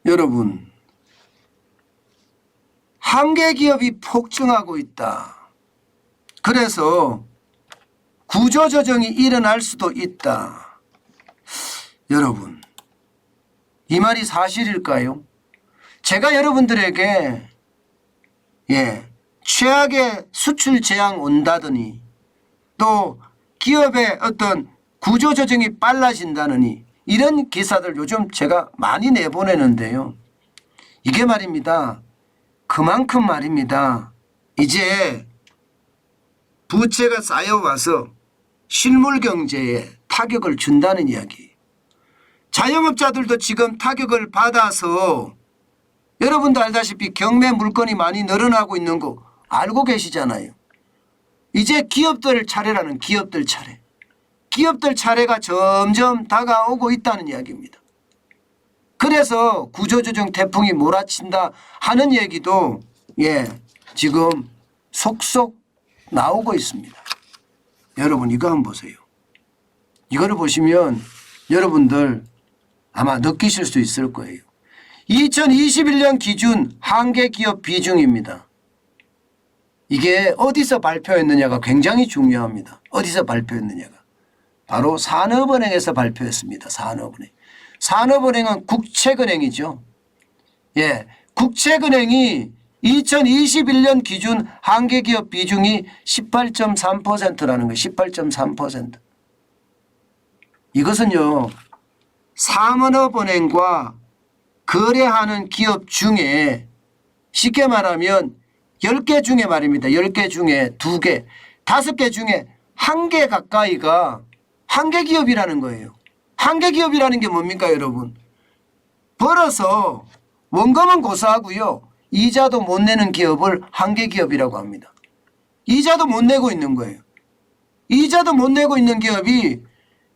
여러분, 한계 기업이 폭증하고 있다. 그래서 구조조정이 일어날 수도 있다. 여러분, 이 말이 사실일까요? 제가 여러분들에게 최악의 수출 재앙 온다더니 또 기업의 어떤 구조조정이 빨라진다느니 이런 기사들 요즘 제가 많이 내보내는데요. 이게 말입니다. 그만큼 말입니다. 이제 부채가 쌓여와서 실물 경제에 타격을 준다는 이야기. 자영업자들도 지금 타격을 받아서 여러분도 알다시피 경매 물건이 많이 늘어나고 있는 거 알고 계시잖아요. 이제 기업들 차례라는 기업들 차례. 기업들 차례가 점점 다가오고 있다는 이야기입니다. 그래서 구조조정 태풍이 몰아친다 하는 얘기도 지금 속속 나오고 있습니다. 여러분 이거 한번 보세요. 이거를 보시면 여러분들 아마 느끼실 수 있을 거예요. 2021년 기준 한계기업 비중입니다. 이게 어디서 발표했느냐가 굉장히 중요합니다. 어디서 발표했느냐가. 바로 산업은행에서 발표했습니다. 산업은행. 산업은행은 국책은행이죠. 국책은행이 2021년 기준 한계기업 비중이 18.3%라는 거예요. 18.3%. 이것은요. 산업은행과 거래하는 기업 중에 쉽게 말하면 10개 중에 말입니다. 10개 중에 2개, 5개 중에 1개 가까이가 한계기업이라는 거예요. 한계기업이라는 게 뭡니까 여러분? 벌어서 원금은 고사하고요. 이자도 못 내는 기업을 한계기업이라고 합니다. 이자도 못 내고 있는 거예요. 이자도 못 내고 있는 기업이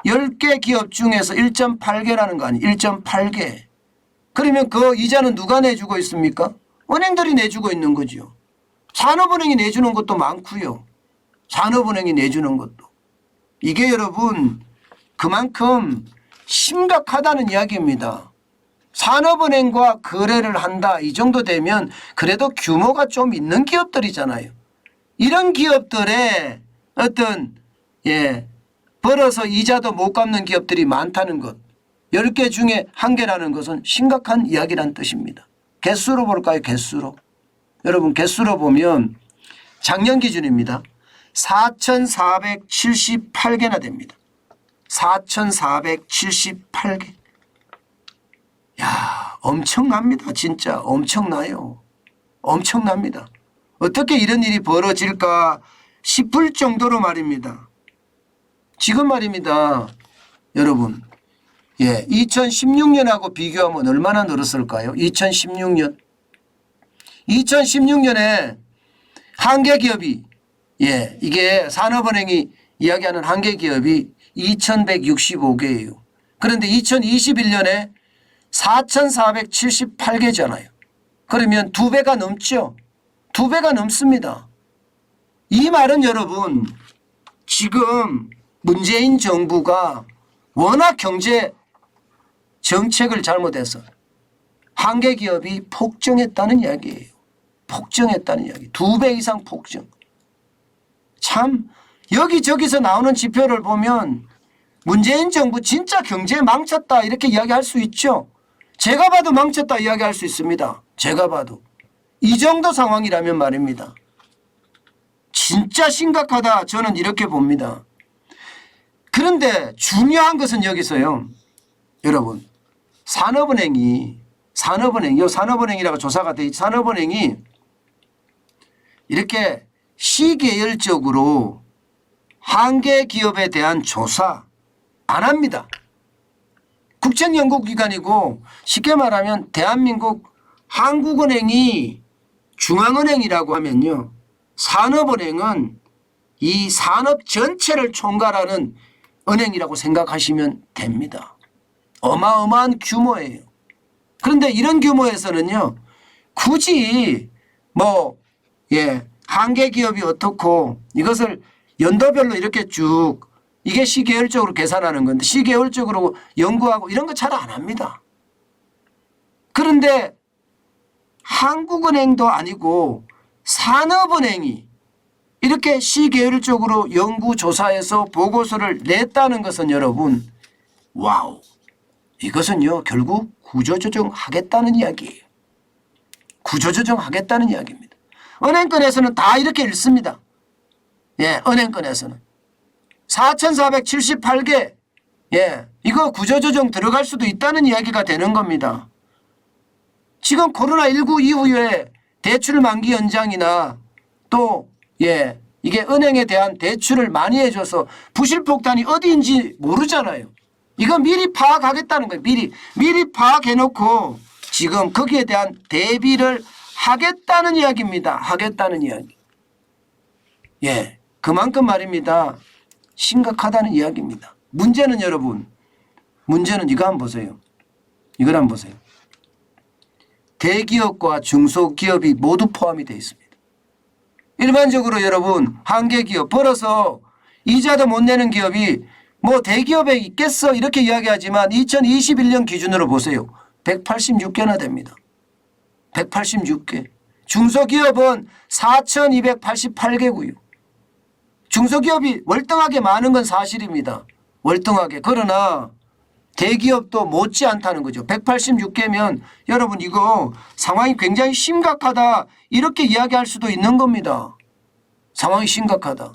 10개 기업 중에서 1.8개라는 거 아니에요. 1.8개. 그러면 그 이자는 누가 내주고 있습니까? 은행들이 내주고 있는 거죠. 산업은행이 내주는 것도 많고요. 산업은행이 내주는 것도. 이게 여러분 그만큼 심각하다는 이야기입니다. 산업은행과 거래를 한다 이 정도 되면 그래도 규모가 좀 있는 기업들이잖아요. 이런 기업들의 어떤 벌어서 이자도 못 갚는 기업들이 많다는 것. 10개 중에 1개라는 것은 심각한 이야기란 뜻입니다. 개수로 볼까요? 개수로. 여러분 개수로 보면 작년 기준입니다. 4,478개나 됩니다. 4,478개. 야, 엄청납니다. 진짜 엄청나요. 엄청납니다. 어떻게 이런 일이 벌어질까 싶을 정도로 말입니다. 지금 말입니다. 여러분 2016년하고 비교하면 얼마나 늘었을까요? 2016년. 2016년에 한계기업이 이게 산업은행이 이야기하는 한계기업이 2,165개예요. 그런데 2021년에 4,478개잖아요. 그러면 2배가 넘죠. 2배가 넘습니다. 이 말은 여러분 지금 문재인 정부가 워낙 경제 정책을 잘못해서 한계기업이 폭증했다는 이야기예요. 폭증했다는 이야기. 2배 이상 폭증. 참 여기저기서 나오는 지표를 보면 문재인 정부 진짜 경제 망쳤다 이렇게 이야기할 수 있죠. 제가 봐도 망쳤다 이야기할 수 있습니다. 제가 봐도. 이 정도 상황이라면 말입니다. 진짜 심각하다 저는 이렇게 봅니다. 그런데 중요한 것은 여기서요. 여러분 산업은행이라고 조사가 돼 있죠. 산업은행이 이렇게 시계열적으로 한계기업에 대한 조사 안 합니다. 국책연구기관이고 쉽게 말하면 대한민국 한국은행이 중앙은행이라고 하면요. 산업은행은 이 산업 전체를 총괄하는 은행이라고 생각하시면 됩니다. 어마어마한 규모예요. 그런데 이런 규모에서는요. 굳이 한계기업이 어떻고 이것을 연도별로 이렇게 쭉 이게 시계열적으로 계산하는 건데 시계열적으로 연구하고 이런 거 잘 안 합니다. 그런데 한국은행도 아니고 산업은행이 이렇게 시계열적으로 연구조사해서 보고서를 냈다는 것은 여러분, 와우, 이것은요 결국 구조조정하겠다는 이야기예요. 구조조정하겠다는 이야기입니다. 은행권에서는 다 이렇게 읽습니다. 예, 은행권에서는 4,478개, 예, 이거 구조조정 들어갈 수도 있다는 이야기가 되는 겁니다. 지금 코로나19 이후에 대출 만기 연장이나 또 예, 이게 은행에 대한 대출을 많이 해줘서 부실폭탄이 어디인지 모르잖아요. 이거 미리 파악하겠다는 거예요. 미리 파악해놓고 지금 거기에 대한 대비를 하겠다는 이야기입니다. 하겠다는 이야기. 예, 그만큼 말입니다. 심각하다는 이야기입니다. 문제는 여러분, 문제는 이거 한번 보세요. 이걸 한번 보세요. 대기업과 중소기업이 모두 포함이 되어 있습니다. 일반적으로 여러분 한계기업 벌어서 이자도 못 내는 기업이 뭐 대기업에 있겠어 이렇게 이야기하지만 2021년 기준으로 보세요. 186개나 됩니다. 186개. 중소기업은 4,288개고요. 중소기업이 월등하게 많은 건 사실입니다. 월등하게. 그러나 대기업도 못지않다는 거죠. 186개면 여러분 이거 상황이 굉장히 심각하다 이렇게 이야기할 수도 있는 겁니다. 상황이 심각하다.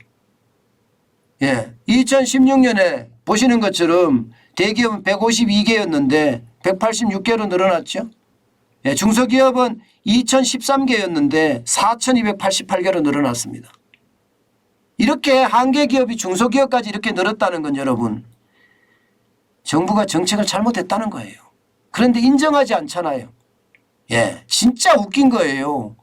예, 2016년에 보시는 것처럼 대기업은 152개였는데 186개로 늘어났죠. 예, 중소기업은 2013개였는데 4,288개로 늘어났습니다. 이렇게 한계기업이 중소기업까지 이렇게 늘었다는 건 여러분 정부가 정책을 잘못했다는 거예요. 그런데 인정하지 않잖아요. 예, 진짜 웃긴 거예요.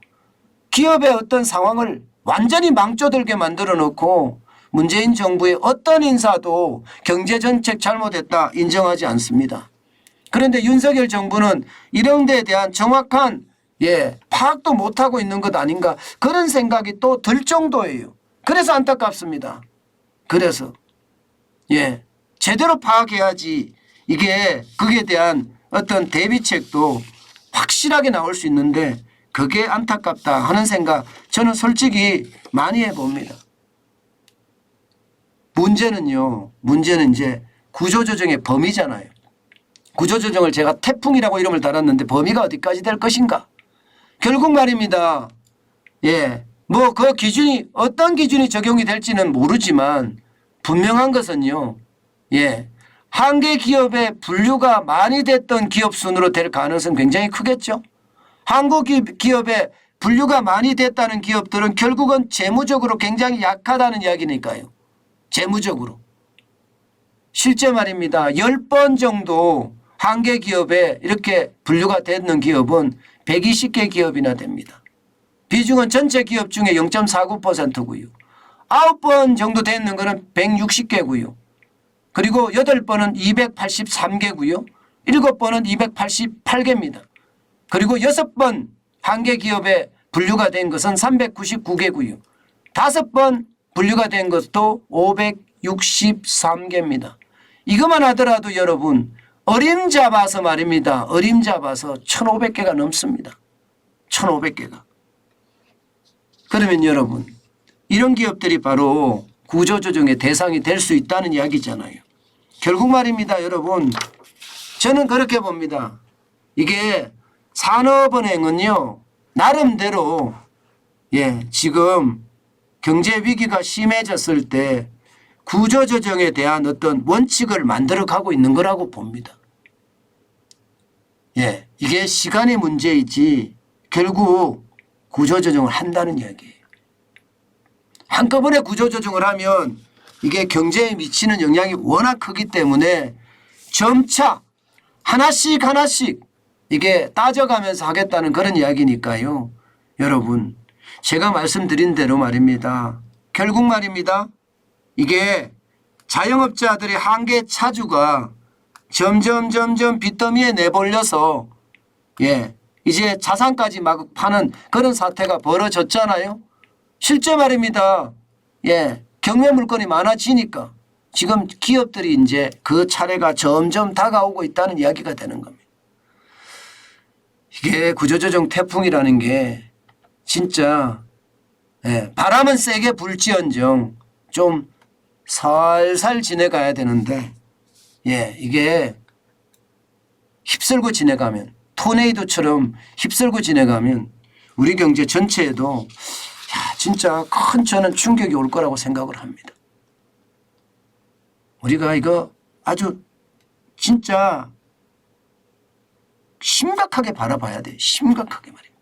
기업의 어떤 상황을 완전히 망조들게 만들어 놓고 문재인 정부의 어떤 인사도 경제정책 잘못했다 인정하지 않습니다. 그런데 윤석열 정부는 이런 데에 대한 정확한 예, 파악도 못하고 있는 것 아닌가 그런 생각이 또 들 정도예요. 그래서 안타깝습니다. 그래서 예, 제대로 파악해야지 이게 그에 대한 어떤 대비책도 확실하게 나올 수 있는데 그게 안타깝다 하는 생각 저는 솔직히 많이 해봅니다. 문제는요. 문제는 이제 구조조정의 범위잖아요. 구조조정을 제가 태풍이라고 이름을 달았는데 범위가 어디까지 될 것인가. 결국 말입니다. 예, 뭐 그 기준이 어떤 기준이 적용이 될지는 모르지만 분명한 것은요. 예, 한계 기업의 분류가 많이 됐던 기업 순으로 될 가능성은 굉장히 크겠죠. 한국 기업의 분류가 많이 됐다는 기업들은 결국은 재무적으로 굉장히 약하다는 이야기니까요. 재무적으로. 실제 말입니다. 10번 정도 한계 기업에 이렇게 분류가 되는 기업은 120개 기업이나 됩니다. 비중은 전체 기업 중에 0.49%고요. 9번 정도 되는 거는 160개고요. 그리고 8번은 283개고요. 7번은 288개입니다. 그리고 6번 한계 기업에 분류가 된 것은 399개고요. 5번 분류가 된 것도 563개입니다. 이것만 하더라도 여러분 어림잡아서 말입니다. 어림잡아서 1,500개가 넘습니다. 1,500개가. 그러면 여러분 이런 기업들이 바로 구조조정의 대상이 될 수 있다는 이야기잖아요. 결국 말입니다. 여러분 저는 그렇게 봅니다. 이게 산업은행은요 나름대로 예, 지금 경제 위기가 심해졌을 때 구조조정에 대한 어떤 원칙을 만들어 가고 있는 거라고 봅니다. 예, 이게 시간의 문제이지 결국 구조조정을 한다는 이야기예요. 한꺼번에 구조조정을 하면 이게 경제에 미치는 영향이 워낙 크기 때문에 점차 하나씩 이게 따져가면서 하겠다는 그런 이야기니까요. 여러분 제가 말씀드린 대로 말입니다. 결국 말입니다. 이게 자영업자들의 한계 차주가 점점 빚더미에 내몰려서 예, 이제 자산까지 막 파는 그런 사태가 벌어졌잖아요. 실제 말입니다. 예, 경매 물건이 많아지니까 지금 기업들이 이제 그 차례가 점점 다가오고 있다는 이야기가 되는 겁니다. 이게 구조조정 태풍이라는 게 진짜 바람은 세게 불지언정 좀 살살 지내가야 되는데 이게 휩쓸고 지내가면 토네이도처럼 휩쓸고 지내가면 우리 경제 전체에도 진짜 큰 저는 충격이 올 거라고 생각을 합니다. 우리가 이거 아주 진짜 심각하게 바라봐야 돼. 심각하게 말입니다.